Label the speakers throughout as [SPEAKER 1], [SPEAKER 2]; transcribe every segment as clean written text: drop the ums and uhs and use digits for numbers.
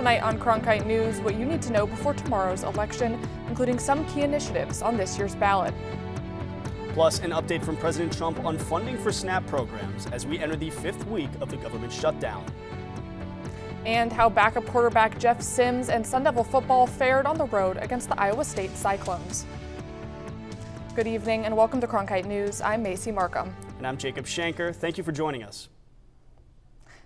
[SPEAKER 1] Tonight on Cronkite News, what you need to know before tomorrow's election, including some key initiatives on this year's ballot.
[SPEAKER 2] Plus, an update from President Trump on funding for SNAP programs as we enter the 5th week of the government shutdown.
[SPEAKER 1] And how backup quarterback Jeff Sims and Sun Devil football fared on the road against the Iowa State Cyclones. Good evening and welcome to Cronkite News. I'm Macy Markham.
[SPEAKER 2] And I'm Jacob Shanker. Thank you for joining us.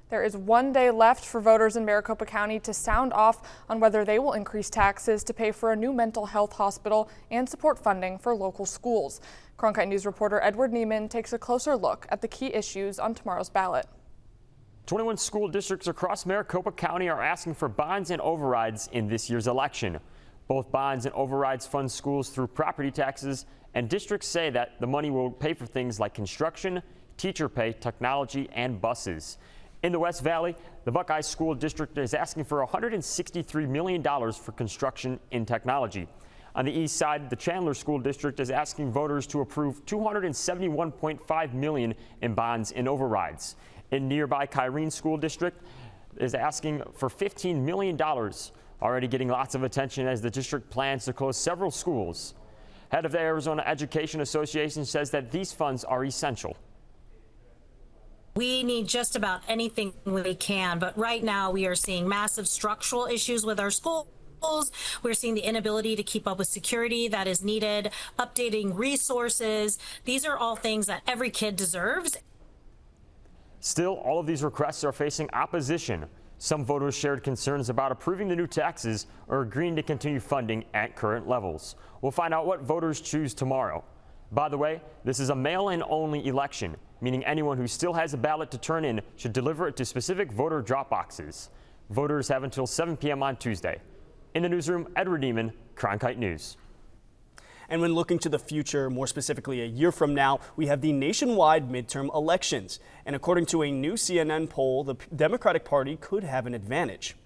[SPEAKER 1] There is 1 day left for voters in Maricopa County to sound off on whether they will increase taxes to pay for a new mental health hospital and support funding for local schools. Cronkite News reporter Edward Neiman takes a closer look at the key issues on tomorrow's ballot.
[SPEAKER 3] 21 school districts across Maricopa County are asking for bonds and overrides in this year's election. Both bonds and overrides fund schools through property taxes, and districts say that the money will pay for things like construction, teacher pay, technology, and buses. In the West Valley, the Buckeye School District is asking for $163 million for construction in technology. On the east side, the Chandler School District is asking voters to approve $271.5 million in bonds and overrides. In nearby Kyrene School District is asking for $15 million, already getting lots of attention as the district plans to close several schools. Head of the Arizona Education Association says that these funds are essential.
[SPEAKER 4] We need just about anything we can, but right now we are seeing massive structural issues with our schools. We're seeing the inability to keep up with security that is needed, updating resources. These are all things that every kid deserves.
[SPEAKER 3] Still, all of these requests are facing opposition. Some voters shared concerns about approving the new taxes or agreeing to continue funding at current levels. We'll find out what voters choose tomorrow. By the way, this is a mail-in only election, meaning anyone who still has a ballot to turn in should deliver it to specific voter drop boxes. Voters have until 7 p.m. on Tuesday. In the newsroom, Edward Neiman, Cronkite News.
[SPEAKER 2] And when looking to the future, more specifically a year from now, we have the nationwide midterm elections. And according to a new CNN poll, the Democratic Party could have an advantage.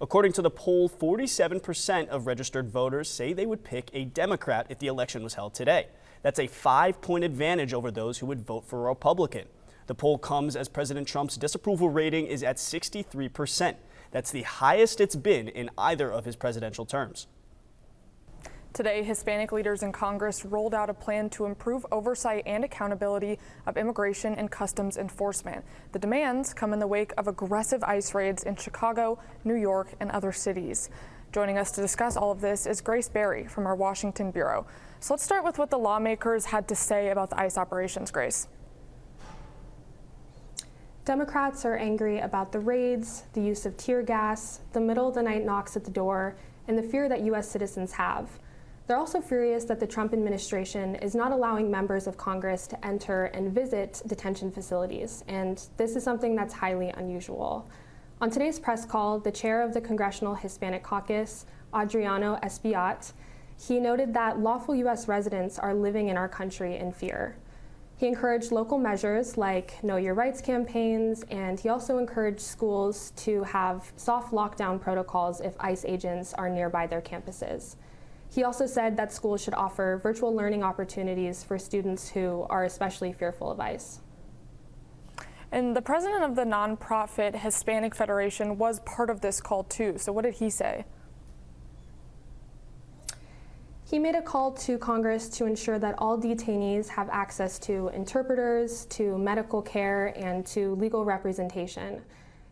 [SPEAKER 2] According to the poll, 47% of registered voters say they would pick a Democrat if the election was held today. That's a 5-point advantage over those who would vote for a Republican. The poll comes as President Trump's disapproval rating is at 63%. That's the highest it's been in either of his presidential terms.
[SPEAKER 1] Today, Hispanic leaders in Congress rolled out a plan to improve oversight and accountability of immigration and customs enforcement. The demands come in the wake of aggressive ICE raids in Chicago, New York, and other cities. Joining us to discuss all of this is Grace Berry from our Washington bureau. So let's start with what the lawmakers had to say about the ICE operations, Grace.
[SPEAKER 5] Democrats are angry about the raids, the use of tear gas, the middle of the night knocks at the door, and the fear that U.S. citizens have. They're also furious that the Trump administration is not allowing members of Congress to enter and visit detention facilities, and this is something that's highly unusual. On today's press call, the chair of the Congressional Hispanic Caucus, Adriano Espaillat, he noted that lawful U.S. residents are living in our country in fear. He encouraged local measures like Know Your Rights campaigns, and he also encouraged schools to have soft lockdown protocols if ICE agents are nearby their campuses. He also said that schools should offer virtual learning opportunities for students who are especially fearful of ICE.
[SPEAKER 1] And the president of the nonprofit Hispanic Federation was part of this call too. So what did he say?
[SPEAKER 5] He made a call to Congress to ensure that all detainees have access to interpreters, to medical care, and to legal representation.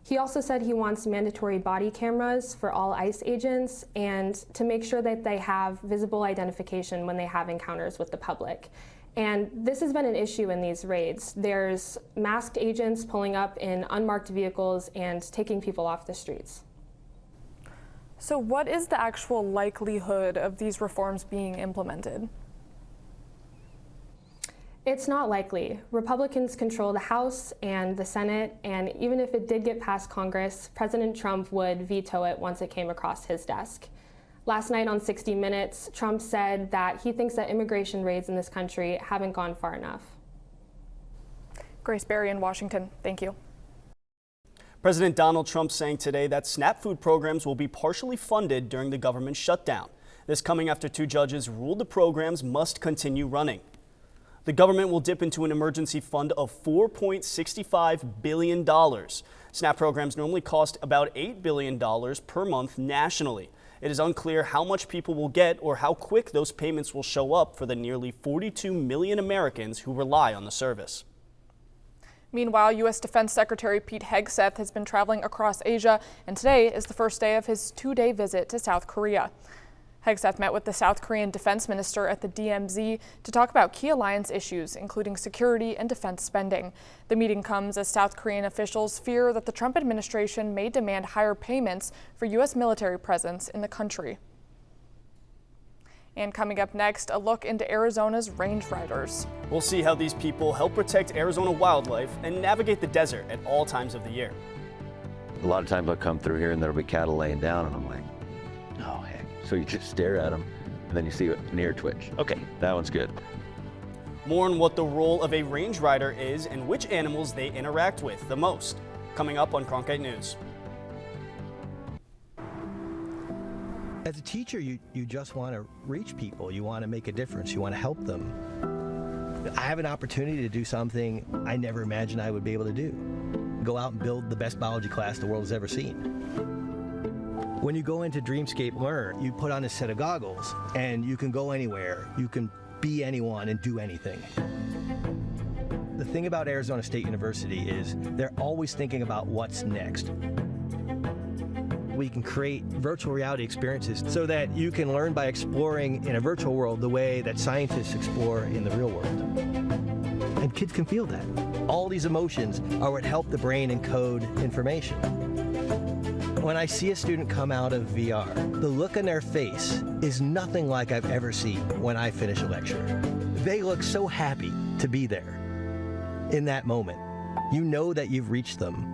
[SPEAKER 5] He also said he wants mandatory body cameras for all ICE agents and to make sure that they have visible identification when they have encounters with the public. And this has been an issue in these raids. There's masked agents pulling up in unmarked vehicles and taking people off the streets.
[SPEAKER 1] So what is the actual likelihood of these reforms being implemented?
[SPEAKER 5] It's not likely. Republicans control the House and the Senate, and even if it did get past Congress, President Trump would veto it once it came across his desk. Last night on 60 Minutes, Trump said that he thinks that immigration raids in this country haven't gone far enough.
[SPEAKER 1] Grace Berry in Washington, thank you.
[SPEAKER 2] President Donald Trump saying today that SNAP food programs will be partially funded during the government shutdown. This coming after 2 judges ruled the programs must continue running. The government will dip into an emergency fund of $4.65 billion. SNAP programs normally cost about $8 billion per month nationally. It is unclear how much people will get or how quick those payments will show up for the nearly 42 million Americans who rely on the service.
[SPEAKER 1] Meanwhile, U.S. Defense Secretary Pete Hegseth has been traveling across Asia, and today is the first day of his 2-day visit to South Korea. Hegseth met with the South Korean defense minister at the DMZ to talk about key alliance issues, including security and defense spending. The meeting comes as South Korean officials fear that the Trump administration may demand higher payments for U.S. military presence in the country. And coming up next, a look into Arizona's range riders.
[SPEAKER 2] We'll see how these people help protect Arizona wildlife and navigate the desert at all times of the year.
[SPEAKER 6] A lot of times I'll come through here and there'll be cattle laying down and I'm like, oh heck. So you just stare at them and then you see an ear twitch. Okay, that one's good.
[SPEAKER 2] More on what the role of a range rider is and which animals they interact with the most. Coming up on Cronkite News.
[SPEAKER 7] As a teacher, you just want to reach people. You want to make a difference. You want to help them. I have an opportunity to do something I never imagined I would be able to do. Go out and build the best biology class the world has ever seen. When you go into Dreamscape Learn, you put on a set of goggles and you can go anywhere. You can be anyone and do anything. The thing about Arizona State University is they're always thinking about what's next. We can create virtual reality experiences so that you can learn by exploring in a virtual world the way that scientists explore in the real world. And kids can feel that. All these emotions are what help the brain encode information. When I see a student come out of VR, the look on their face is nothing like I've ever seen when I finish a lecture. They look so happy to be there in that moment. You know that you've reached them.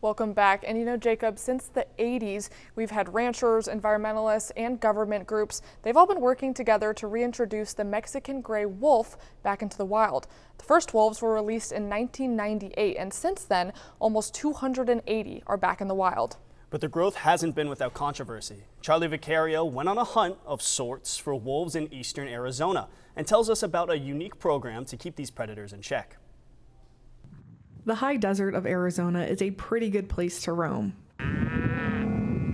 [SPEAKER 1] Welcome back. And you know, Jacob, since the 80s, we've had ranchers, environmentalists, and government groups. They've all been working together to reintroduce the Mexican gray wolf back into the wild. The first wolves were released in 1998, and since then, almost 280 are back in the wild.
[SPEAKER 2] But the growth hasn't been without controversy. Charlie Vicario went on a hunt of sorts for wolves in eastern Arizona and tells us about a unique program to keep these predators in check.
[SPEAKER 8] The high desert of Arizona is a pretty good place to roam,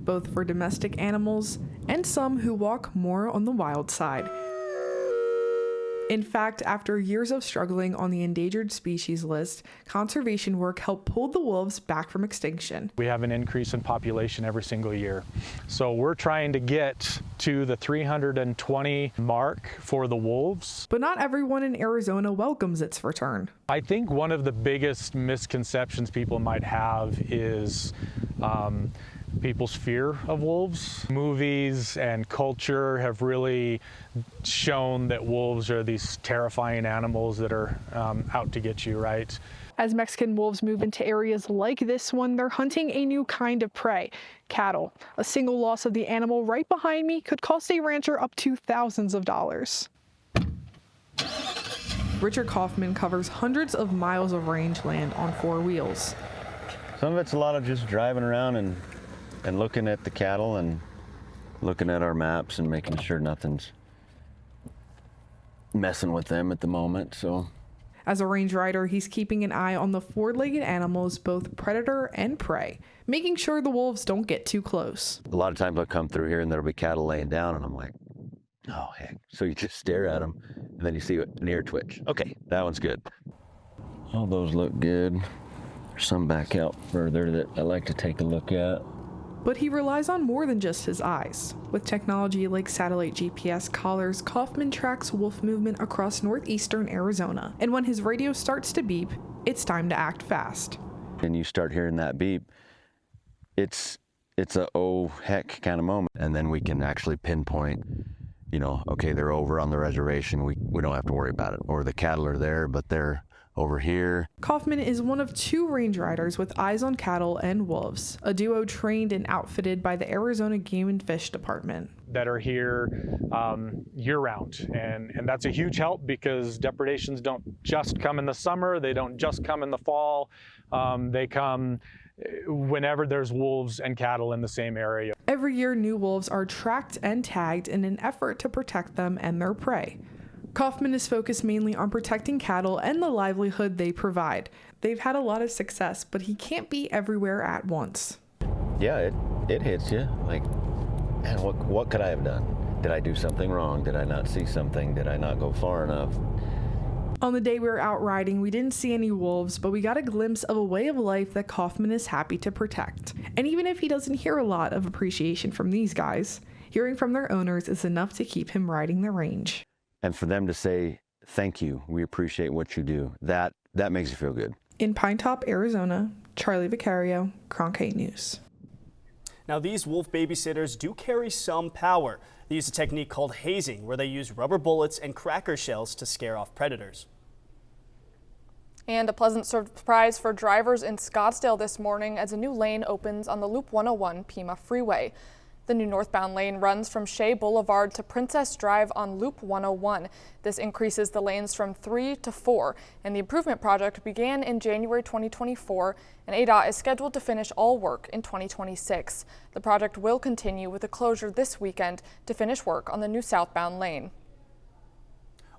[SPEAKER 8] both for domestic animals and some who walk more on the wild side. In fact, after years of struggling on the endangered species list, conservation work helped pull the wolves back from extinction.
[SPEAKER 9] We have an increase in population every single year. So we're trying to get to the 320 mark for the wolves.
[SPEAKER 8] But not everyone in Arizona welcomes its return.
[SPEAKER 9] I think one of the biggest misconceptions people might have is people's fear of wolves. Movies and culture have really shown that wolves are these terrifying animals that are out to get you, right?
[SPEAKER 8] As Mexican wolves move into areas like this one, they're hunting a new kind of prey, cattle. A single loss of the animal right behind me could cost a rancher up to thousands of dollars. Richard Kaufman covers hundreds of miles of rangeland on 4 wheels.
[SPEAKER 6] Some of it's a lot of just driving around and looking at the cattle and looking at our maps and making sure nothing's messing with them at the moment. So,
[SPEAKER 8] as a range rider, he's keeping an eye on the 4-legged animals, both predator and prey, making sure the wolves don't get too close.
[SPEAKER 6] a lot of times I'll come through here and there'll be cattle laying down and I'm like, oh heck. So you just stare at them and then you see an ear twitch. Okay, that one's good. All those look good. There's some back out further that I like to take a look at.
[SPEAKER 8] But he relies on more than just his eyes. With technology like satellite GPS collars, Kaufman tracks wolf movement across northeastern Arizona. And when his radio starts to beep, it's time to act fast.
[SPEAKER 6] And you start hearing that beep, it's a oh heck kind of moment. And then we can actually pinpoint, you know, okay, they're over on the reservation. We don't have to worry about it. Or the cattle are there, but they're over here.
[SPEAKER 8] Kaufman is one of 2 range riders with eyes on cattle and wolves, a duo trained and outfitted by the Arizona Game and Fish Department.
[SPEAKER 9] That are here year-round, and that's a huge help because depredations don't just come in the summer, they don't just come in the fall, they come whenever there's wolves and cattle in the same area.
[SPEAKER 8] Every year, new wolves are tracked and tagged in an effort to protect them and their prey. Kaufman is focused mainly on protecting cattle and the livelihood they provide. They've had a lot of success, but he can't be everywhere at once.
[SPEAKER 6] Yeah, it hits you. Like, man, what could I have done? Did I do something wrong? Did I not see something? Did I not go far enough?
[SPEAKER 8] On the day we were out riding, we didn't see any wolves, but we got a glimpse of a way of life that Kaufman is happy to protect. And even if he doesn't hear a lot of appreciation from these guys, hearing from their owners is enough to keep him riding the range.
[SPEAKER 6] And for them to say, thank you, we appreciate what you do, that makes you feel good.
[SPEAKER 8] In Pine Top, Arizona, Charlie Vicario, Cronkite News.
[SPEAKER 2] Now, these wolf babysitters do carry some power. They use a technique called hazing, where they use rubber bullets and cracker shells to scare off predators.
[SPEAKER 1] And a pleasant surprise for drivers in Scottsdale this morning as a new lane opens on the Loop 101 Pima Freeway. The new northbound lane runs from Shea Boulevard to Princess Drive on Loop 101. This increases the lanes from 3 to 4, and the improvement project began in January 2024, and ADOT is scheduled to finish all work in 2026. The project will continue with a closure this weekend to finish work on the new southbound lane.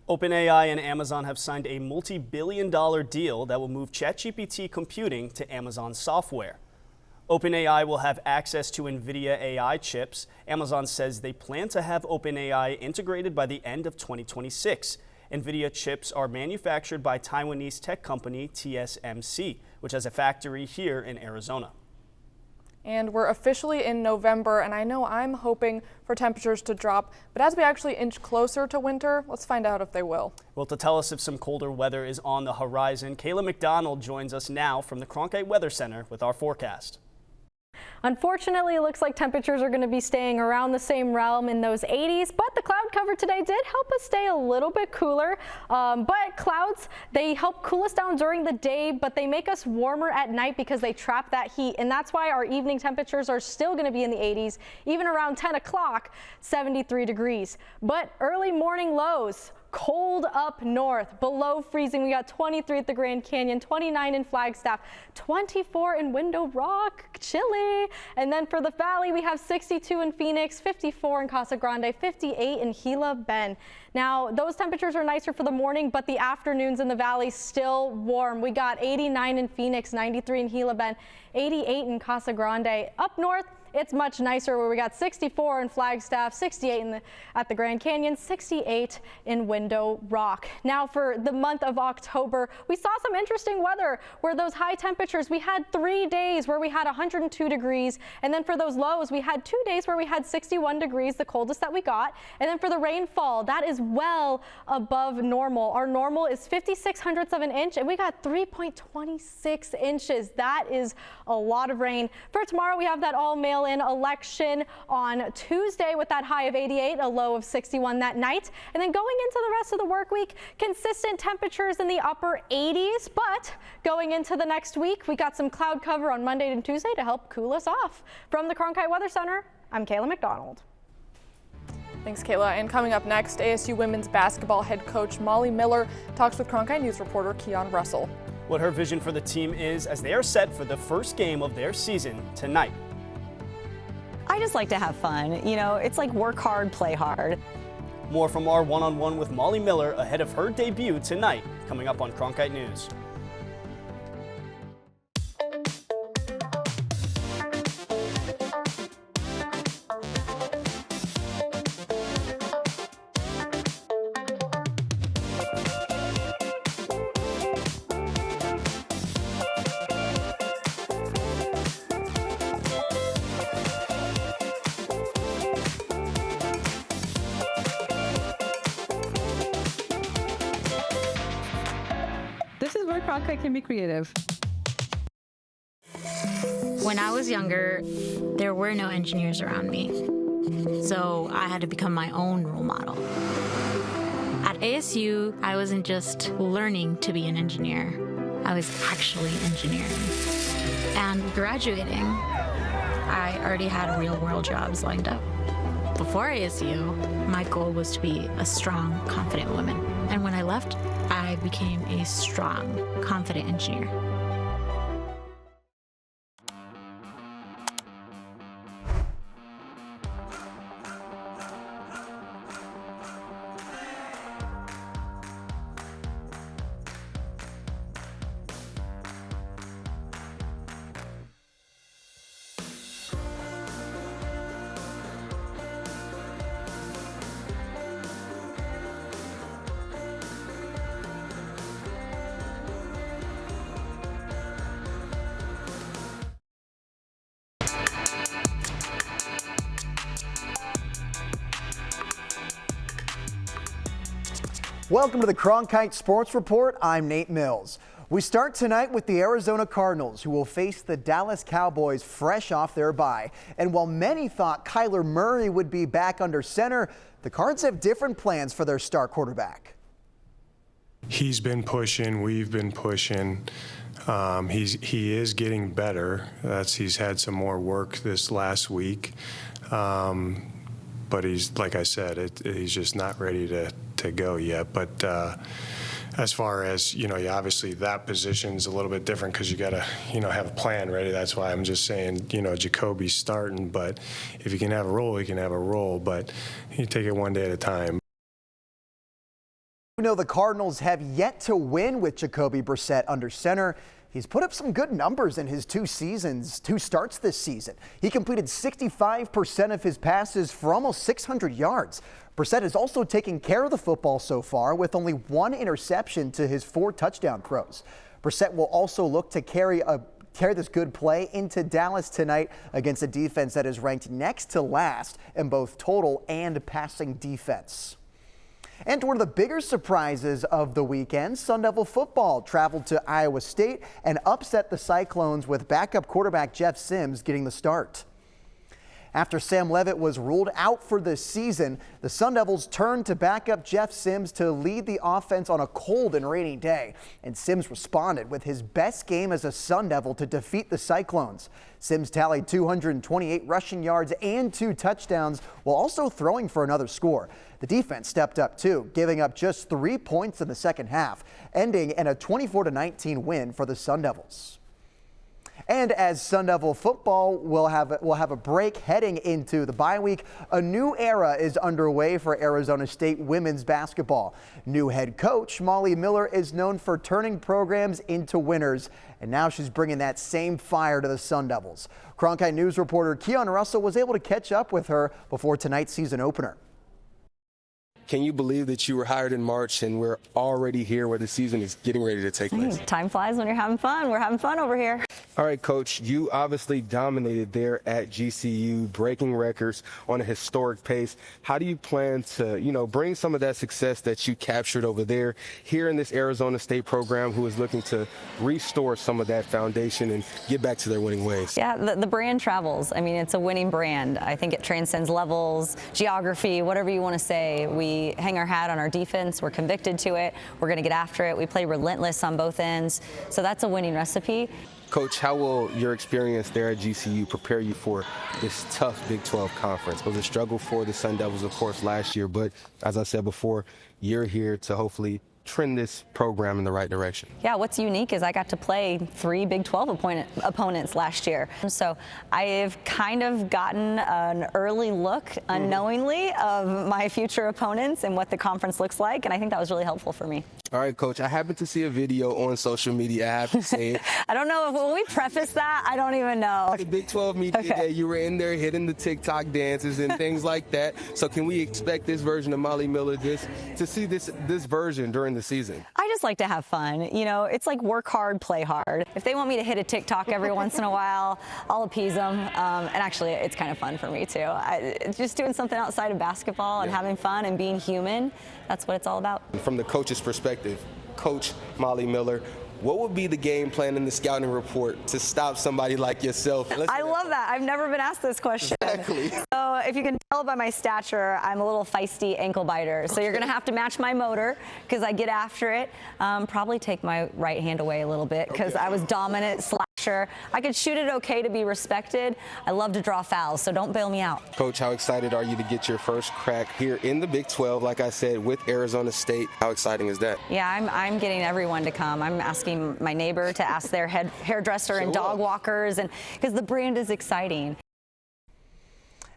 [SPEAKER 2] OpenAI and Amazon have signed a multi-billion-dollar deal that will move ChatGPT computing to Amazon software. OpenAI will have access to NVIDIA AI chips. Amazon says they plan to have OpenAI integrated by the end of 2026. NVIDIA chips are manufactured by Taiwanese tech company TSMC, which has a factory here in Arizona.
[SPEAKER 1] And we're officially in November, and I know I'm hoping for temperatures to drop, but as we actually inch closer to winter, let's find out if they will.
[SPEAKER 2] Well, to tell us if some colder weather is on the horizon, Kayla McDonald joins us now from the Cronkite Weather Center with our forecast.
[SPEAKER 10] Unfortunately, it looks like temperatures are going to be staying around the same realm in those 80s, but the cloud cover today did help us stay a little bit cooler. But clouds, they help cool us down during the day, but they make us warmer at night because they trap that heat. And that's why our evening temperatures are still going to be in the 80s, even around 10 o'clock, 73 degrees. But early morning lows, cold up north, below freezing. We got 23 at the Grand Canyon, 29 in Flagstaff, 24 in Window Rock, chilly. And then for the valley, we have 62 in Phoenix, 54 in Casa Grande, 58 in Gila Bend. Now, those temperatures are nicer for the morning, but the afternoons in the valley still warm. We got 89 in Phoenix, 93 in Gila Bend, 88 in Casa Grande. Up north, it's much nicer where we got 64 in Flagstaff, 68 at the Grand Canyon, 68 in Window Rock. Now for the month of October, we saw some interesting weather where those high temperatures, we had 3 days where we had 102 degrees. And then for those lows, we had 2 days where we had 61 degrees, the coldest that we got. And then for the rainfall, that is well above normal. Our normal is 56/100 of an inch, and we got 3.26 inches. That is a lot of rain. For tomorrow, we have that all mail-in election on Tuesday with that high of 88, a low of 61 that night. And then going into the rest of the work week, consistent temperatures in the upper 80s. But going into the next week, we got some cloud cover on Monday and Tuesday to help cool us off. From the Cronkite Weather Center, I'm Kayla McDonald.
[SPEAKER 1] Thanks, Kayla. And coming up next, ASU women's basketball head coach Molly Miller talks with Cronkite News reporter Keon Russell.
[SPEAKER 2] What her vision for the team is as they are set for the first game of their season tonight.
[SPEAKER 11] I just like to have fun. You know, it's like work hard, play hard.
[SPEAKER 2] More from our one-on-one with Molly Miller ahead of her debut tonight, coming up on Cronkite News.
[SPEAKER 12] This is where Cronkite can be creative.
[SPEAKER 13] When I was younger, there were no engineers around me. So I had to become my own role model. At ASU, I wasn't just learning to be an engineer. I was actually engineering. And graduating, I already had real-world jobs lined up. Before ASU, my goal was to be a strong, confident woman. And when I left, I became a strong, confident engineer.
[SPEAKER 14] Welcome to the Cronkite Sports Report. I'm Nate Mills. We start tonight with the Arizona Cardinals, who will face the Dallas Cowboys fresh off their bye. And while many thought Kyler Murray would be back under center, the Cards have different plans for their star quarterback.
[SPEAKER 15] He's been pushing, we've been pushing. He is getting better. He's had some more work this last week. But he's, like I said, he's just not ready to go yet. But as far as, obviously that position's a little bit different because you got to, have a plan ready. That's why I'm just saying, Jacoby's starting. But if he can have a role, he can have a role. But you take it one day at a time.
[SPEAKER 14] The Cardinals have yet to win with Jacoby Brissett under center. He's put up some good numbers in his two starts this season. He completed 65% of his passes for almost 600 yards. Brissett has also taken care of the football so far with only one interception to his 4 touchdown throws. Brissett will also look to carry this good play into Dallas tonight against a defense that is ranked next to last in both total and passing defense. And one of the bigger surprises of the weekend, Sun Devil football traveled to Iowa State and upset the Cyclones with backup quarterback Jeff Sims getting the start. After Sam Leavitt was ruled out for this season, the Sun Devils turned to backup Jeff Sims to lead the offense on a cold and rainy day. And Sims responded with his best game as a Sun Devil to defeat the Cyclones. Sims tallied 228 rushing yards and 2 touchdowns while also throwing for another score. The defense stepped up too, giving up just 3 points in the second half, ending in a 24-19 win for the Sun Devils. And as Sun Devil football will have a break heading into the bye week, a new era is underway for Arizona State women's basketball. New head coach Molly Miller is known for turning programs into winners, and now she's bringing that same fire to the Sun Devils. Cronkite News reporter Keon Russell was able to catch up with her before tonight's season opener.
[SPEAKER 16] Can you believe that you were hired in March and we're already here where the season is getting ready to take place?
[SPEAKER 11] Time flies when you're having fun. We're having fun over here.
[SPEAKER 16] All right, Coach, you obviously dominated there at GCU, breaking records on a historic pace. How do you plan to, bring some of that success that you captured over there here in this Arizona State program who is looking to restore some of that foundation and get back to their winning ways?
[SPEAKER 11] Yeah, the brand travels. I mean, it's a winning brand. I think it transcends levels, geography, whatever you want to say. We hang our hat on our defense. We're convicted to it. We're going to get after it. We play relentless on both ends. So that's a winning recipe.
[SPEAKER 16] Coach, how will your experience there at GCU prepare you for this tough Big 12 conference? It was a struggle for the Sun Devils, of course, last year. But as I said before, you're here to hopefully trend this program in the right direction.
[SPEAKER 11] Yeah, what's unique is I got to play 3 Big 12 opponents last year. So I've kind of gotten an early look unknowingly of my future opponents and what the conference looks like, and I think that was really helpful for me.
[SPEAKER 16] All right, Coach, I happened to see a video on social media. I have to say it.
[SPEAKER 11] I don't know if when we preface that, I don't even know.
[SPEAKER 16] The Big 12 media day, you were in there hitting the TikTok dances and things like that. So can we expect this version of Molly Miller to see this version during the season?
[SPEAKER 11] I just like to have fun. It's like work hard, play hard. If they want me to hit a TikTok every once in a while, I'll appease them. And actually, it's kind of fun for me too. Just doing something outside of basketball and having fun and being human, that's what it's all about.
[SPEAKER 16] From the coach's perspective, Coach Molly Miller, what would be the game plan in the scouting report to stop somebody like yourself?
[SPEAKER 11] I love that. I've never been asked this question.
[SPEAKER 16] Exactly.
[SPEAKER 11] So if you can tell by my stature, I'm a little feisty ankle biter. So you're going to have to match my motor because I get after it. Probably take my right hand away a little bit because I was dominant slasher. I could shoot it okay to be respected. I love to draw fouls, so don't bail me out.
[SPEAKER 16] Coach, how excited are you to get your first crack here in the Big 12, like I said, with Arizona State? How exciting is that?
[SPEAKER 11] Yeah, I'm getting everyone to come. I'm asking my neighbor to ask their hairdresser and dog walkers, and because the brand is exciting.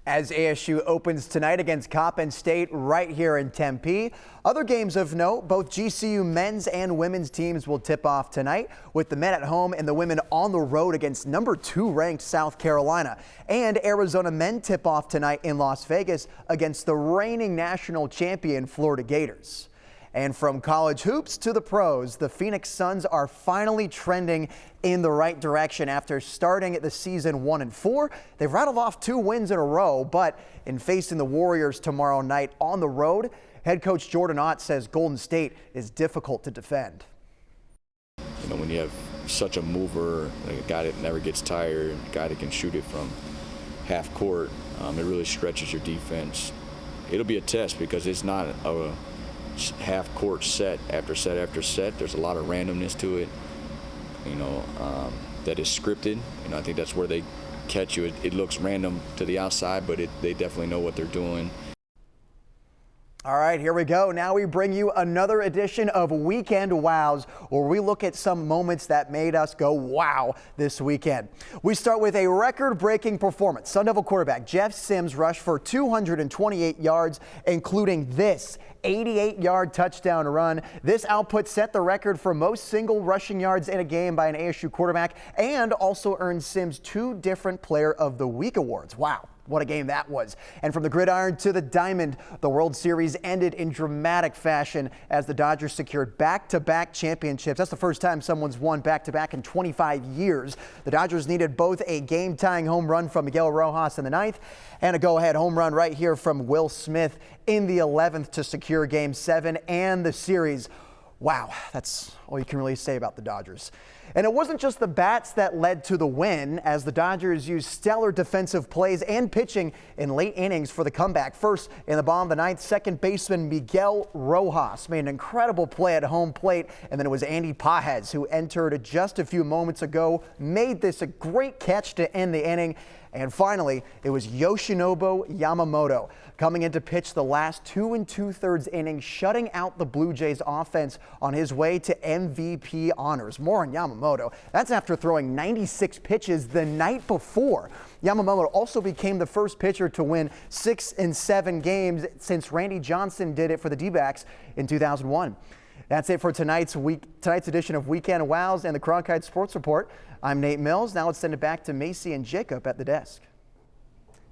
[SPEAKER 14] As ASU opens tonight against Coppin State right here in Tempe. Other games of note, both GCU men's and women's teams will tip off tonight, with the men at home and the women on the road against number 2 ranked South Carolina. And Arizona men tip off tonight in Las Vegas against the reigning national champion Florida Gators. And from college hoops to the pros, the Phoenix Suns are finally trending in the right direction after starting the season 1-4. They've rattled off 2 wins in a row, but in facing the Warriors tomorrow night on the road, Head coach Jordan Ott says Golden State is difficult to defend.
[SPEAKER 17] You know, when you have such a mover, like a guy that never gets tired, a guy that can shoot it from half court, it really stretches your defense. It'll be a test because it's not a half court set after set after set. There's a lot of randomness to it, you know, that is scripted. You know, I think that's where they catch you. It looks random to the outside, but they definitely know what they're doing.
[SPEAKER 14] All right, here we go. Now we bring you another edition of Weekend Wows, where we look at some moments that made us go wow this weekend. We start with a record-breaking performance. Sun Devil quarterback Jeff Sims rushed for 228 yards, including this 88-yard touchdown run. This output set the record for most single rushing yards in a game by an ASU quarterback and also earned Sims 2 different Player of the Week awards. Wow. What a game that was. And from the gridiron to the diamond, the World Series ended in dramatic fashion as the Dodgers secured back-to-back championships. That's the first time someone's won back-to-back in 25 years. The Dodgers needed both a game-tying home run from Miguel Rojas in the 9th and a go-ahead home run right here from Will Smith in the 11th to secure Game 7 and the series. Wow, that's all you can really say about the Dodgers. And it wasn't just the bats that led to the win, as the Dodgers used stellar defensive plays and pitching in late innings for the comeback. First, in the bottom of the 9th, second baseman Miguel Rojas made an incredible play at home plate, and then it was Andy Pajes, who entered just a few moments ago, made this a great catch to end the inning. And finally, it was Yoshinobu Yamamoto coming in to pitch the last 2 2/3 innings, shutting out the Blue Jays offense on his way to MVP honors. More on Yamamoto. That's after throwing 96 pitches the night before. Yamamoto also became the first pitcher to win 6 in 7 games since Randy Johnson did it for the D-backs in 2001. That's it for tonight's edition of Weekend Wows and the Cronkite Sports Report. I'm Nate Mills. Now let's send it back to Macy and Jacob at the desk.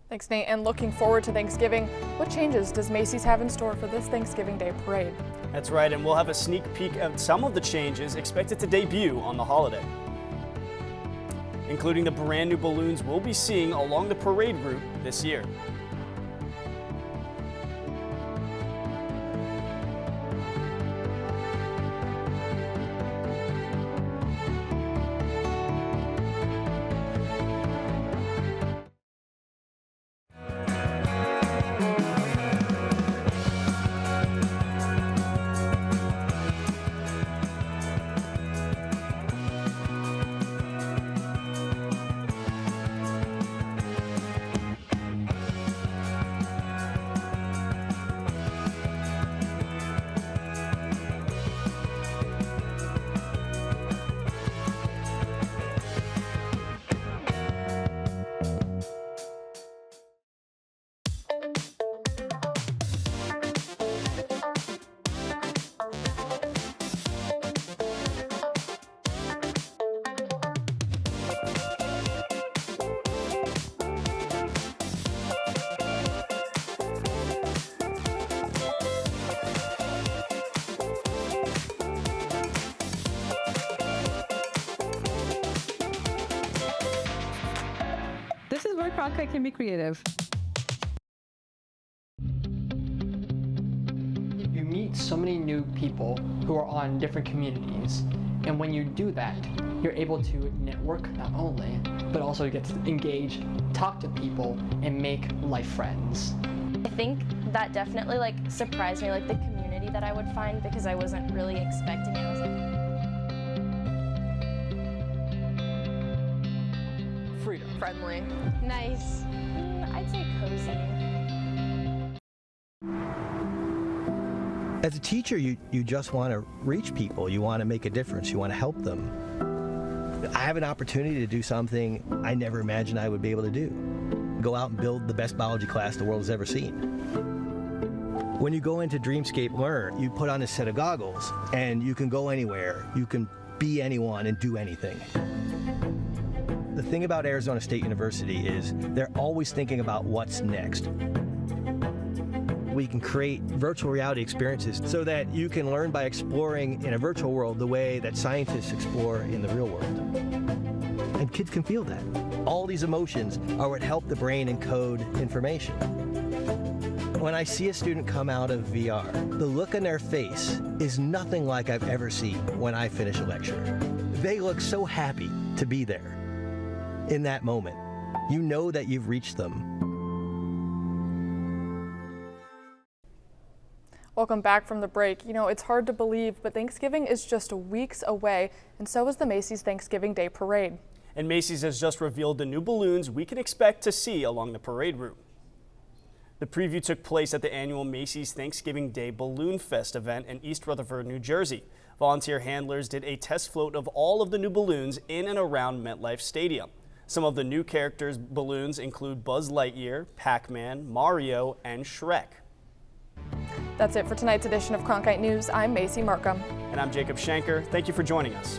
[SPEAKER 1] Thanks, Nate. And looking forward to Thanksgiving, what changes does Macy's have in store for this Thanksgiving Day parade?
[SPEAKER 2] That's right, and we'll have a sneak peek at some of the changes expected to debut on the holiday, including the brand new balloons we'll be seeing along the parade route this year.
[SPEAKER 12] This is where Cronkite can be creative.
[SPEAKER 18] You meet so many new people who are on different communities, and when you do that, you're able to network not only, but also get to engage, talk to people, and make life friends.
[SPEAKER 19] I think that definitely surprised me, the community that I would find, because I wasn't really expecting it.
[SPEAKER 18] Freedom.
[SPEAKER 19] Friendly. Nice. I'd say cozy.
[SPEAKER 7] As a teacher, you just want to reach people. You want to make a difference. You want to help them. I have an opportunity to do something I never imagined I would be able to do. Go out and build the best biology class the world has ever seen. When you go into Dreamscape Learn, you put on a set of goggles and you can go anywhere. You can be anyone and do anything. The thing about Arizona State University is they're always thinking about what's next. We can create virtual reality experiences so that you can learn by exploring in a virtual world the way that scientists explore in the real world. And kids can feel that. All these emotions are what help the brain encode information. When I see a student come out of VR, the look on their face is nothing like I've ever seen when I finish a lecture. They look so happy to be there in that moment. You know that you've reached them.
[SPEAKER 1] Welcome back from the break. You know, it's hard to believe, but Thanksgiving is just weeks away, and so is the Macy's Thanksgiving Day Parade.
[SPEAKER 2] And Macy's has just revealed the new balloons we can expect to see along the parade route. The preview took place at the annual Macy's Thanksgiving Day Balloon Fest event in East Rutherford, New Jersey. Volunteer handlers did a test float of all of the new balloons in and around MetLife Stadium. Some of the new characters' balloons include Buzz Lightyear, Pac-Man, Mario, and Shrek.
[SPEAKER 1] That's it for tonight's edition of Cronkite News. I'm Macy Markham.
[SPEAKER 2] And I'm Jacob Shanker. Thank you for joining us.